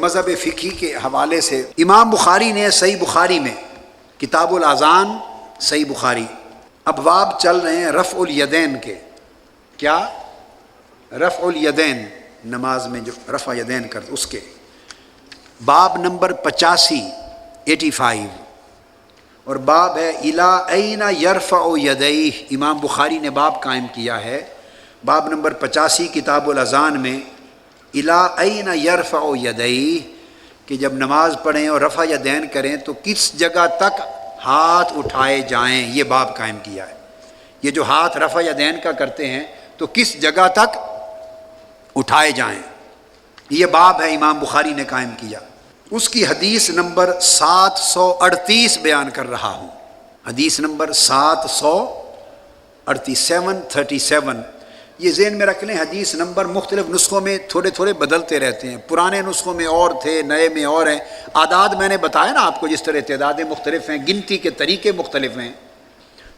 مذہب فقہی کے حوالے سے امام بخاری نے صحیح بخاری میں کتاب الاذان صحیح بخاری ابواب چل رہے ہیں رفع الیدین کے. کیا؟ رفع الیدین، نماز میں جو رفع یدین کرتے اس کے باب نمبر 85 اور باب ہے الی این یرفع یدیہ. امام بخاری نے باب قائم کیا ہے باب نمبر 85 کتاب الاذان میں الی این یرفع یدیہ کہ جب نماز پڑھیں اور رفع یدین کریں تو کس جگہ تک ہاتھ اٹھائے جائیں. یہ باب قائم کیا ہے. یہ جو ہاتھ رفع یدین کا کرتے ہیں تو کس جگہ تک اٹھائے جائیں، یہ باب ہے امام بخاری نے قائم کیا. اس کی حدیث نمبر 738 بیان کر رہا ہوں. حدیث نمبر 737 یہ ذہن میں رکھ لیں. حدیث نمبر مختلف نسخوں میں تھوڑے تھوڑے بدلتے رہتے ہیں. پرانے نسخوں میں اور تھے، نئے میں اور ہیں. اعداد میں نے بتایا نا آپ کو، جس طرح تعدادیں مختلف ہیں، گنتی کے طریقے مختلف ہیں.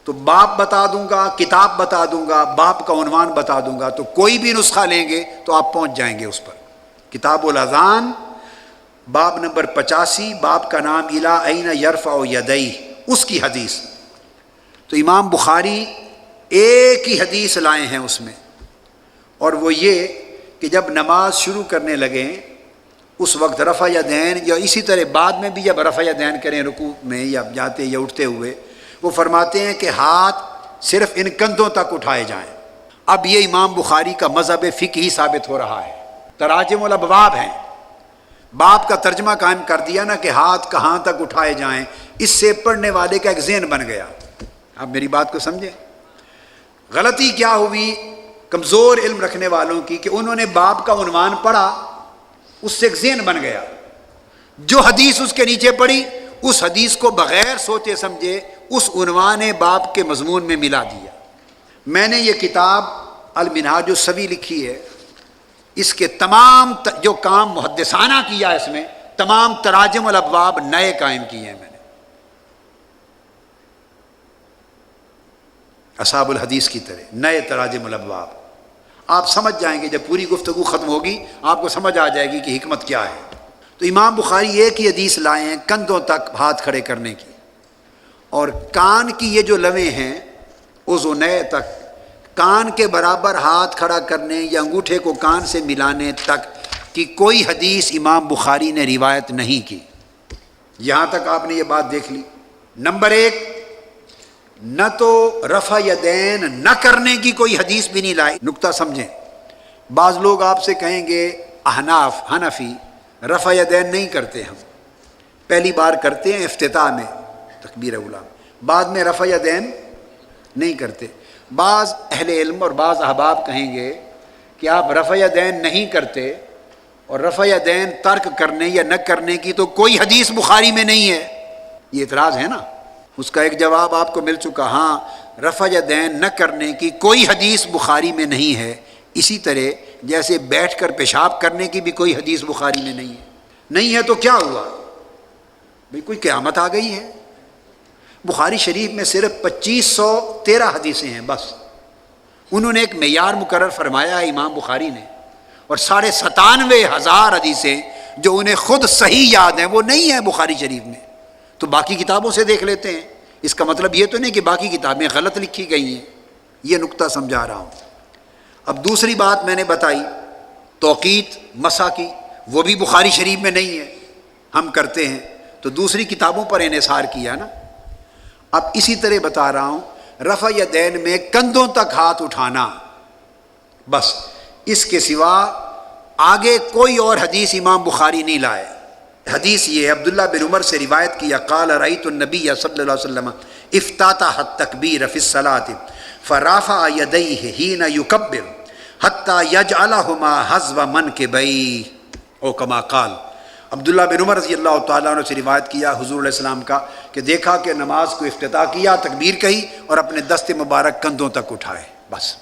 تو باب بتا دوں گا، کتاب بتا دوں گا، باب کا عنوان بتا دوں گا، تو کوئی بھی نسخہ لیں گے تو آپ پہنچ جائیں گے اس پر. کتاب الاذان باب نمبر 85، باب کا نام الی این یرفع یدیہ، اس کی حدیث. تو امام بخاری ایک ہی حدیث لائے ہیں اس میں، اور وہ یہ کہ جب نماز شروع کرنے لگیں اس وقت رفع یدین، یا اسی طرح بعد میں بھی جب رفع یدین کریں رکوع میں یا جاتے یا اٹھتے ہوئے، وہ فرماتے ہیں کہ ہاتھ صرف ان کندھوں تک اٹھائے جائیں. اب یہ امام بخاری کا مذہب فقہی ثابت ہو رہا ہے. تراجم الابواب ہیں، باب کا ترجمہ قائم کر دیا نا کہ ہاتھ کہاں تک اٹھائے جائیں. اس سے پڑھنے والے کا ایک ذہن بن گیا. آپ میری بات کو سمجھیں. غلطی کیا ہوئی کمزور علم رکھنے والوں کی کہ انہوں نے باب کا عنوان پڑھا، اس سے ایک ذہن بن گیا. جو حدیث اس کے نیچے پڑھی اس حدیث کو بغیر سوچے سمجھے اس عنوان باب کے مضمون میں ملا دیا. میں نے یہ کتاب المنہاج السوی لکھی ہے. اس کے تمام جو کام محدثانہ کیا اس میں، تمام تراجم الابواب نئے قائم کیے ہیں میں نے، اصحاب الحدیث کی طرح نئے تراجم الابواب. آپ سمجھ جائیں گے، جب پوری گفتگو ختم ہوگی آپ کو سمجھ آ جائے گی کہ حکمت کیا ہے. تو امام بخاری ایک ہی حدیث لائے ہیں کندھوں تک ہاتھ کھڑے کرنے کی، اور کان کی یہ جو لویں ہیں اذنین تک، کان کے برابر ہاتھ کھڑا کرنے یا انگوٹھے کو کان سے ملانے تک کی کوئی حدیث امام بخاری نے روایت نہیں کی. یہاں تک آپ نے یہ بات دیکھ لی. نمبر 1، نہ تو رفع یدین نہ کرنے کی کوئی حدیث بھی نہیں لائی. نقطہ سمجھیں. بعض لوگ آپ سے کہیں گے احناف حنفی رفع یدین نہیں کرتے، ہم پہلی بار کرتے ہیں افتتاح میں تکبیر اولیٰ، بعد میں رفع یدین نہیں کرتے. بعض اہل علم اور بعض احباب کہیں گے کہ آپ رفع یدین نہیں کرتے، اور رفع یدین ترک کرنے یا نہ کرنے کی تو کوئی حدیث بخاری میں نہیں ہے. یہ اعتراض ہے نا. اس کا ایک جواب آپ کو مل چکا. ہاں، رفع یدین نہ کرنے کی کوئی حدیث بخاری میں نہیں ہے. اسی طرح جیسے بیٹھ کر پیشاب کرنے کی بھی کوئی حدیث بخاری میں نہیں ہے. نہیں ہے تو کیا ہوا؟ بھئی کوئی قیامت آ گئی ہے. بخاری شریف میں صرف 2513 حدیثیں ہیں بس. انہوں نے ایک معیار مقرر فرمایا ہے امام بخاری نے، اور 97,500 حدیثیں جو انہیں خود صحیح یاد ہیں وہ نہیں ہیں بخاری شریف میں. تو باقی کتابوں سے دیکھ لیتے ہیں. اس کا مطلب یہ تو نہیں کہ باقی کتابیں غلط لکھی گئی ہیں. یہ نقطہ سمجھا رہا ہوں. اب دوسری بات میں نے بتائی توقیت مسح کی، وہ بھی بخاری شریف میں نہیں ہے، ہم کرتے ہیں تو دوسری کتابوں پر انحصار کیا نا. اب اسی طرح بتا رہا ہوں رفع یدین میں کندھوں تک ہاتھ اٹھانا بس، اس کے سوا آگے کوئی اور حدیث امام بخاری نہیں لائے. حدیث یہ عبداللہ بن عمر سے روایت کیا قال رأیت النبی صلی اللہ علیہ وسلم افتتح التکبیر فی الصلاۃ فرافع یدیہ حین یکبر حتی یجعلہما حذو منکبیہ او کما قال. عبداللہ بن عمر رضی اللہ تعالیٰ عنہ سے روایت کیا حضور علیہ السلام کا کہ دیکھا کہ نماز کو افتتاح کیا، تکبیر کہی اور اپنے دست مبارک کندھوں تک اٹھائے بس.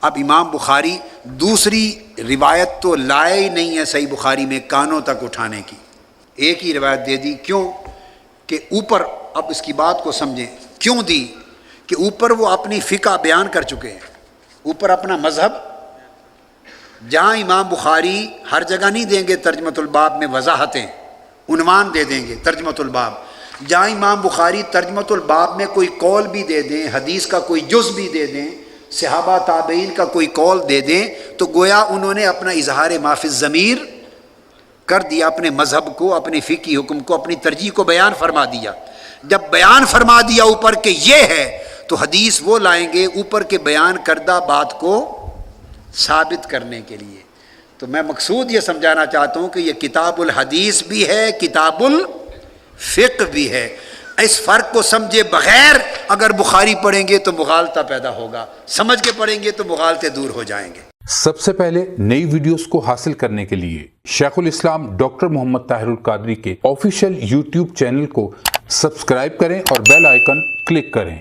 اب امام بخاری دوسری روایت تو لائے ہی نہیں ہے صحیح بخاری میں کانوں تک اٹھانے کی. ایک ہی روایت دے دی. کیوں؟ کہ اوپر، اب اس کی بات کو سمجھیں کیوں دی، کہ اوپر وہ اپنی فقہ بیان کر چکے ہیں، اوپر اپنا مذہب جہاں امام بخاری ہر جگہ نہیں دیں گے ترجمۃ الباب میں وضاحتیں، عنوان دے دیں گے ترجمۃ الباب، جہاں امام بخاری ترجمۃ الباب میں کوئی قول بھی دے دیں، حدیث کا کوئی جز بھی دے دیں، صحابہ تابعین کا کوئی قول دے دیں، تو گویا انہوں نے اپنا اظہار ما فی الضمیر کر دیا، اپنے مذہب کو، اپنے فقہی حکم کو، اپنی ترجیح کو بیان فرما دیا۔ جب بیان فرما دیا اوپر کہ یہ ہے، تو حدیث وہ لائیں گے اوپر کے بیان کردہ بات کو ثابت کرنے کے لیے۔ تو میں مقصود یہ سمجھانا چاہتا ہوں کہ یہ کتاب الحدیث بھی ہے، کتاب الفقہ بھی ہے۔ اس فرق کو سمجھے بغیر اگر بخاری پڑھیں گے تو مغالطہ پیدا ہوگا، سمجھ کے پڑھیں گے تو مغالطے دور ہو جائیں گے۔ سب سے پہلے نئی ویڈیوز کو حاصل کرنے کے لیے شیخ الاسلام ڈاکٹر محمد طاہر القادری کے آفیشیل یوٹیوب چینل کو سبسکرائب کریں اور بیل آئیکن کلک کریں۔